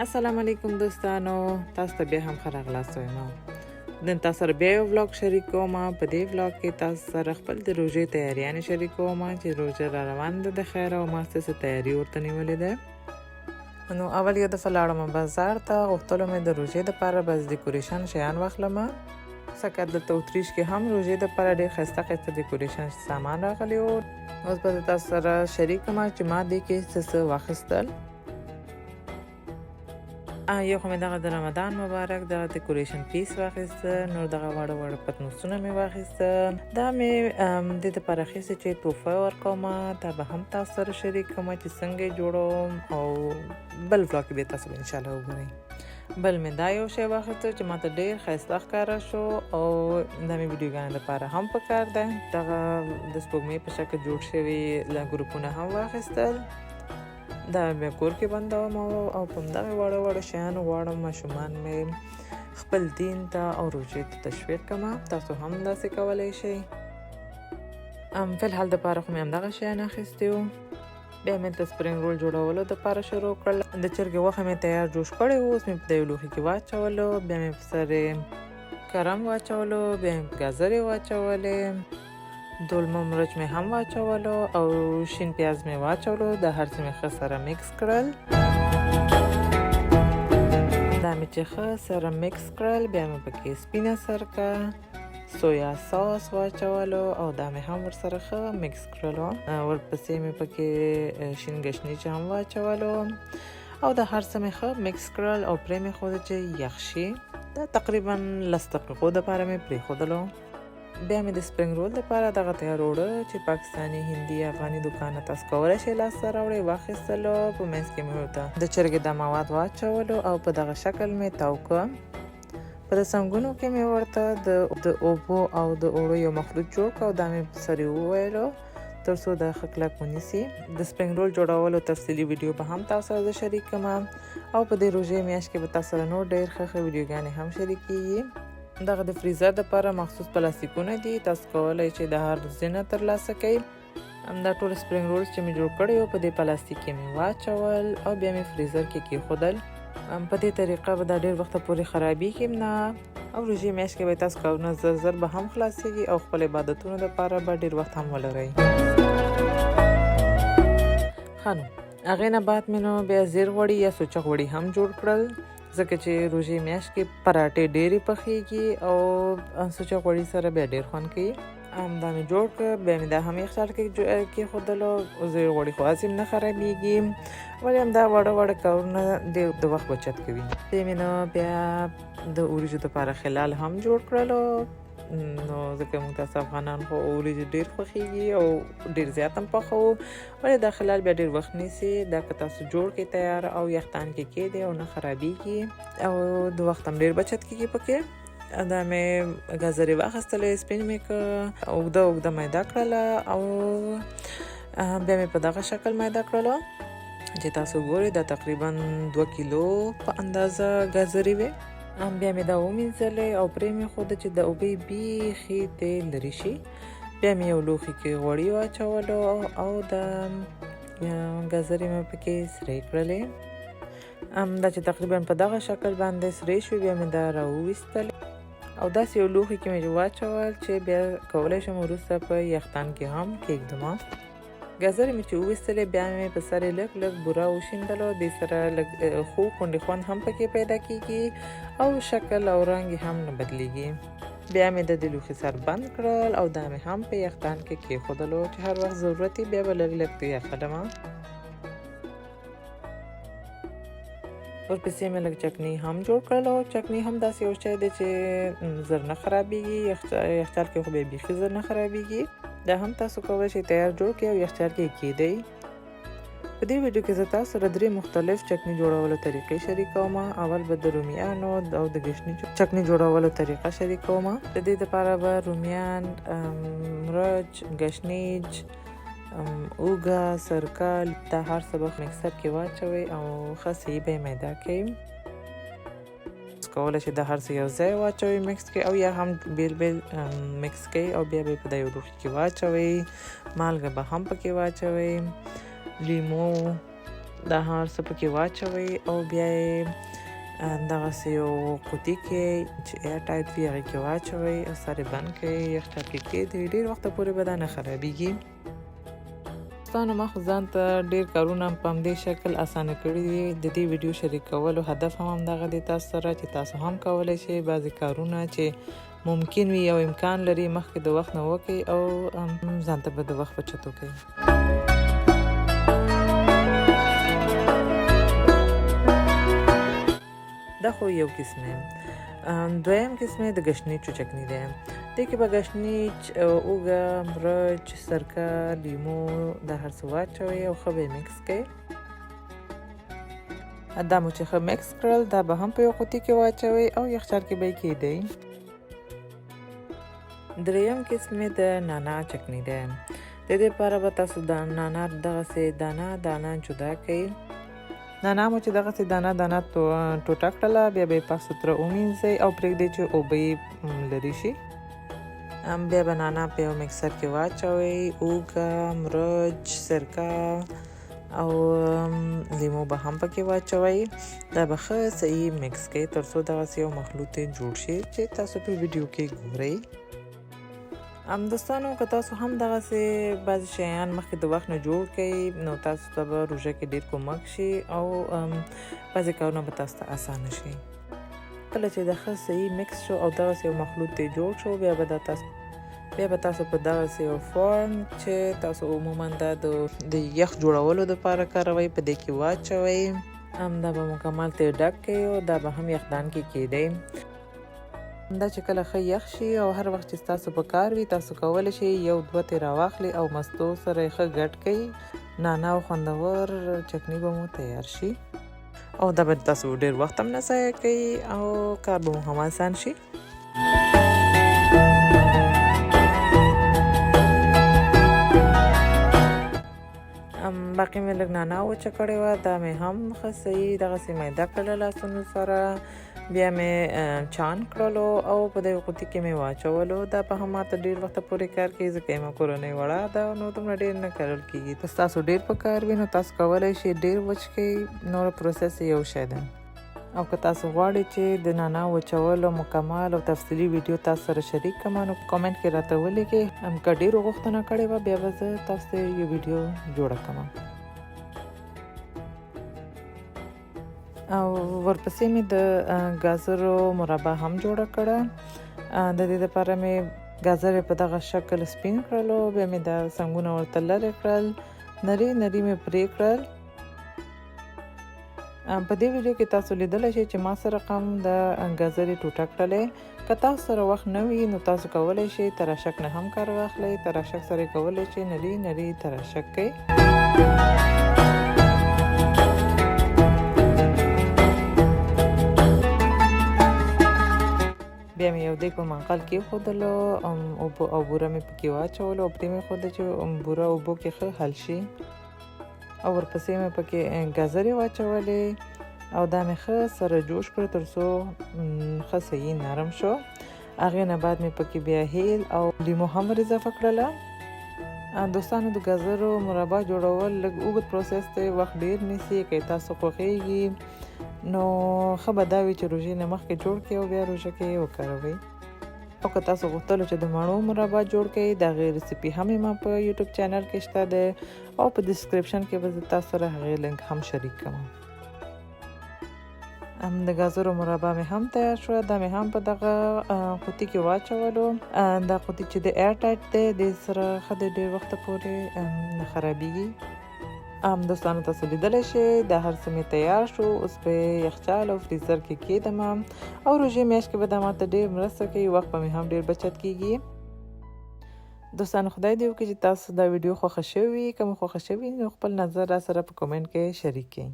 السلام علیکم دوستانو، تاسو ته بیا هم ښه راغلاست وایم. نن تاسو سره بیا یو ولاګ شریک کوم. په دې ولاګ کې تاسو سره خپل د روژې تیاریانې شریک کوم چې روژه را روانه ده د خیر او ما څه تیاری ورته نیولې ده. نو اول یو دفعه لاړم بازار ته، غوښتلو مې د روژې دپاره بس ډیکوریشن شیان واخلمه. ځکه دلته اتریش کې هم روژې دپاره ډېر ښایسته ښایسته ډیکوریشن سامان راغلی و. اوس به تاسو سره شریک کړم چې ما دې کې څه واخیستل. یو خو مې دغه د رمضان مبارک دغه ډیکوریشن پیس واخیسته، نور دغه واړه واړه پتنوسونه مې واخیسته. دا مې دې دپاره اخیستې چې تحفه ورکومه، دا به هم تاسو سره شریک کومه چې څنګه یې جوړوم، او بل ولاګ کې به تاسو به انشاءالله وګورئ. بل مې دا یو شی واخیسته چې ماته ډېر ښایسته ښکاره شو، او دا مې ویډیوګانو دپاره هم پکار ده. دغه د سپوږمۍ په شکل جوړ شوي ګروپونه هم واخیستل. دا بیا کور کې بندوم او په همدغې واړه واړه شیانو غواړم ماشومان مې خپل دین ته او روژې ته تشویق کړمه. تاسو هم داسې کولی شئ. فلحال دپاره خو مې همدغه شیان اخیستي وو. بیا مې د سپرینګ رول جوړولو دپاره شروع کړل. د چرګې غوښه مې تیار جوش کړی و، اوس مې په یو لوښي کې واچولو. بیا مې په سر کرم واچولو، بیا مې ګازرې واچولې، دولمه مرچ مې هم واچولو او شین پیاز مې واچولو. د هر څه مې ښه سره میکس کړل. دا مې چې ښه سره میکس کړل، بیا مې پکې سپینه سرکه، سویا ساس واچولو او دا مې هم ورسره ښه میکس کړلو. ورپسې مې پکې شین ګشنیج هم واچولو او دا هر څه مې ښه میکس کړل او پرې مې ښوده چې یخ شي. دا تقریبا 10 دقیقو دپاره مې پرېښودلو. بیا مې د سپرینګ رول دپاره دغه تیار اوړه چې پاکستاني، هندي، افغاني دوکانه تاسو کولی شئ لاسته راوړئ واخیستلو. په منځ کې مې ورته د چرګې دا مواد واچولو او په دغه شکل مې تاو کړه. په د څنګونو کې مې ورته د اوبو او د اوړو یو مخلوط جوړ کړ او دا مې په سر وویلو تر څو د ښه کلک ونیسي. د سپرینګ رول جوړولو تفصیلي ویډیو به هم تاسو سره شریک کړم او په دې روژې میاشت کې به تاسو سره نور ډېر ښه ویډیوګانې هم شریکېږي. دغه د فریزر دپاره مخصوص پلاستیکونه دي، تاسو کولی شئ د هر ځینه ترلاسه کړئ. دا ټول سپرینګ رولز چې مې جوړ کړي وو په دې پلاستیک کې مې واچول او بیا مې فریزر کې کېښودل. په دې طریقه به دا ډېر وخته پورې خرابېږي نه او روژې میاشت کې به تاسو کارونه زر به هم خلاصېږي او خپل عبادتونو دپاره به ډېر وخت هم ولرئ. ښه نو هغې نه بعد مې نو بیا زیر غوړي یا سوچه غوړي هم جوړ کړل، ځکه چې روژې میاشت کې پراټې ډېرې پخېږي او سوچه غوړي سره بیا ډېر خوند کوي. دا مې جوړ کړ، بیا مې دا هم یخچال کې کېښودلو. زیر غوړي خو هسې نه خرابېږي، ولې همدا واړه واړه کارونه د وخت بچت کوي. دې مې نو بیا د وریجو دپاره خلال هم جوړ کړلو. نو ځکه موږ تاسو افغانان خو وریجې ډېر خوښېږي او ډېر زیات هم پخوو، ولې دا خلال بیا ډېر وخت نیسي. دا که تاسو جوړ کړئ تیار او یخدان کې کېږدئ او نه خرابېږي او د وخت هم ډېر بچت کېږي پکې. دا مې ګازرې واخیستلې، سپین مې کړه، اوږده میده کړله او بیا مې په دغه شکل میده کړلو چې تاسو ګورئ. دا تقریبا 2 کیلو په اندازه ګازرې وې. بیا مې دا ومینځلې او پرې مې ښوده چې د اوبې بیخي تیل لرې شي. بیا مې یو لوښي کې غوړي واچولو او د ګازرې مې پکې سرې کړلې. دا چې تقریبا په دغه شکل باندې سرې شوې، بیا مې دا راوویستلې او داسې یو لوښي کې مې واچول چې بیا کولی شم وروسته په یخدان کې هم کېږدم. ګازرې مې چې وویستلې، بیا مې په سر یې لږ بوره وشیندلو. دې سره لږ خوږ غوندې خوند هم پکې پیدا کېږي او شکل او رنګ هم نه بدلېږي. بیا مې د دې لوښي سر بند کړل او دا مې هم په یخدان کې کېښودلو چې هر وخت ضرورت وي بیا به لږ یخلمه. ورپسې مې لږ چکني هم جوړ کړلو. چکني هم داسې یو شی دی چې زر نه خرابېږي، یخچال کې خو بیا بیخي زر نه خرابېږي. دا هم تاسو کولی شئ تیار جوړ کړئ او یخچال کې کېږدئ. په دې ویډیو کې زه تاسو سره 3 مختلف چکني جوړولو طریقې شریکوم. اول به د رومیانو او د ګشنیجو چکني جوړولو طریقه شریکوم. د دې لپاره به رومیان، مرچ، ګشنیج، اوږه، سرکه، دا هر څه به مکسر کې واچوئ او ښه صحیح به یې میده کړئ. کولی شئ د هر څه یو ځای واچوئ، مکس کړئ او یا هم بیل مکس کړئ او بیا به یې په یو لوښي کې واچوئ. مالګه به هم پکې واچوئ، لیمو، دا هر څه پکې واچوئ او بیا یې دغسې یو قوطي کې چې ایر ټایټ وي هغې کې واچوئ او سر یې بند کړئ، یخچال کې کښېږدئ، ډېر وخته پورې به دا نه خرابېږي. دوستانو ما خو ځان ته ډېر کارونه په همدې شکل اسانه کړي دي. د دې ویډیو شریکولو هدف هم همدغه دی تاسو سره چې تاسو هم کولی شئ بعضې کارونه چې ممکن وي او امکان لري مخکې د وخت نه وکړئ او ځان ته به د وخت بچت وکړئ. دا خو یو قسم دی. دویم قسم د ګشنیچو چکني دی. دې کې به ګشنیچ، اوږه، مرچ، سرکه، لیمو دا هر څه واچوئ او ښه به یې مکس کړئ. دا مو چې ښه مکس کړل دا به هم په یو قوطي کې واچوئ او یخچال کې به یې کښېږدئ. دریم قسم د نانا چکني دی. د دې لپاره به تاسو د نانا دغسې دانه دانه جدا کړئ. نانا مو چې دغسې دانه دانه ټوټه کړله بیا به یې پاک سوتره ومینځئ او پرېږدئ چې اوبه یې لرې شي. بیا به نانا په یو مکسر کې واچوئ، اوږه، مرچ، سرکه او لیمو به هم پکې واچوئ. دا به ښه صحیح مکس کړئ تر څو دغسې یو مخلوط جوړ شي چې تاسو په ویډیو کې ګورئ. دوستانو که تاسو هم دغسې بعضې شیان مخکې د وخت نه جوړ کړئ نو تاسو ته به روژه کې ډېر کومک شي او بعضې کارونه به تاسو ته اسانه شي. کله چې د ښه صحیح مکس شو او دغسې یو مخلوط یې جوړ شو بیا به تاسو په دغسې یو فورن چې تاسو عموما دا د یخ جوړولو دپاره کاروئ په دې کې واچوئ. دا به مکمل ترې ډک کړئ او دا به هم یخدان کې کښېږدئ. دا چې کله ښه یخ شي او هر وخت چې ستاسو په کار وي تاسو کولی شئ یو دوه ترې راواخلئ او مستو سره یې ښه ګډ کړئ. نانا او خوندور چکني به مو تیار شي او دا به تاسو ډېر وخت هم نه ضایع کوي او کار به مو هم آسان شي. باقي مې لږ نانا وچه کړې وه، دا مې هم ښه صحیح دغسې میده کړله لاسونو سره، بیا مې چان کړلو او په دې قوطي کې مې واچولو. دا به هم ماته ډېر وخته پورې کار کوي ځکه یې کورنۍ وړه ده نو دومره ډېر نه کرل کېږي. که ستاسو ډېر په کار وي نو تاسو کولی شئ ډېر وچ کړئ، نوره پروسس یو شی ده. او که تاسو غواړئ چې د نانا وچولو مکمل او تفصیلي ویډیو تاسو سره شریک کړم نو کامنټ کې راته ولیکئ. که ډېرو غوښتنه کړې وه بیا به زه تاسو ته یو ویډیو جوړه کړم. او ورپسې مې د ګازرو مربا هم جوړه کړه. د دې لپاره مې ګازر په دغه شکل سپین کړلو، بیا مې دا څنګونه ورته لرې کړل، نري نري مې پرې کړل. په دې ویډیو کې تاسو لیدلی شئ چې ما سره رقم د ګازرې ټوټه کړلې. که تاسو سره وخت نه وي نو تاسو کولی شئ تراشک نه هم کار واخلئ. تراشک سره کولی شئ نري نري تراشک کړئ. بیا مې یو دیګ په منقل کېښودلو او بوره مې پکې واچولو او پرې مې ښوده چې بوره اوبو کې ښه حل شي. او ورپسې مې پکې ګازرې واچولې او دا مې ښه سره جوش کړ تر څو ښه صحیح نرم شو. هغې نه بعد مې پکې بیا هیل او لیمو هم اضافه کړله. دوستانو د ګازرو مربا جوړول لږ اوږد پروسس دی، وخت ډېر نیسي. که تاسو خوښیږي نو ښه به دا وي چې روژې نه مخکې جوړ کړئ او بیا روژه کې یې وکاروئ. او که تاسو غوښتلو چې د مڼو مربا جوړ کړئ د هغې ریسیپي هم ما په یوټیوب چینل کې شته دی او په ډسکرپشن کې به زه تاسو سره هغې لینک هم شریک کړم. د ګازرو مربا مې هم تیار شوه. دا مې هم په دغه قوطي کې واچولو. دا قوطي چې د ایر ټایټ دی د سره ښه د ډېر وخته پورې نه خرابېږي. دوستانو تاسو لیدلی شئ دا هر څه مې تیار شو. اوس په یخچال او فریزر کې کېږدم او روژې میاشت کې به دا ماته ډېر مرسته کوي، وخت به مې هم ډېر بچت کېږي. دوستانو خدای دې وکړي چې تاسو دا ویډیو خوښه شوې وي. که مو خوښه شوې نو خپل نظر را سره په کومنټ کې شریک کړئ.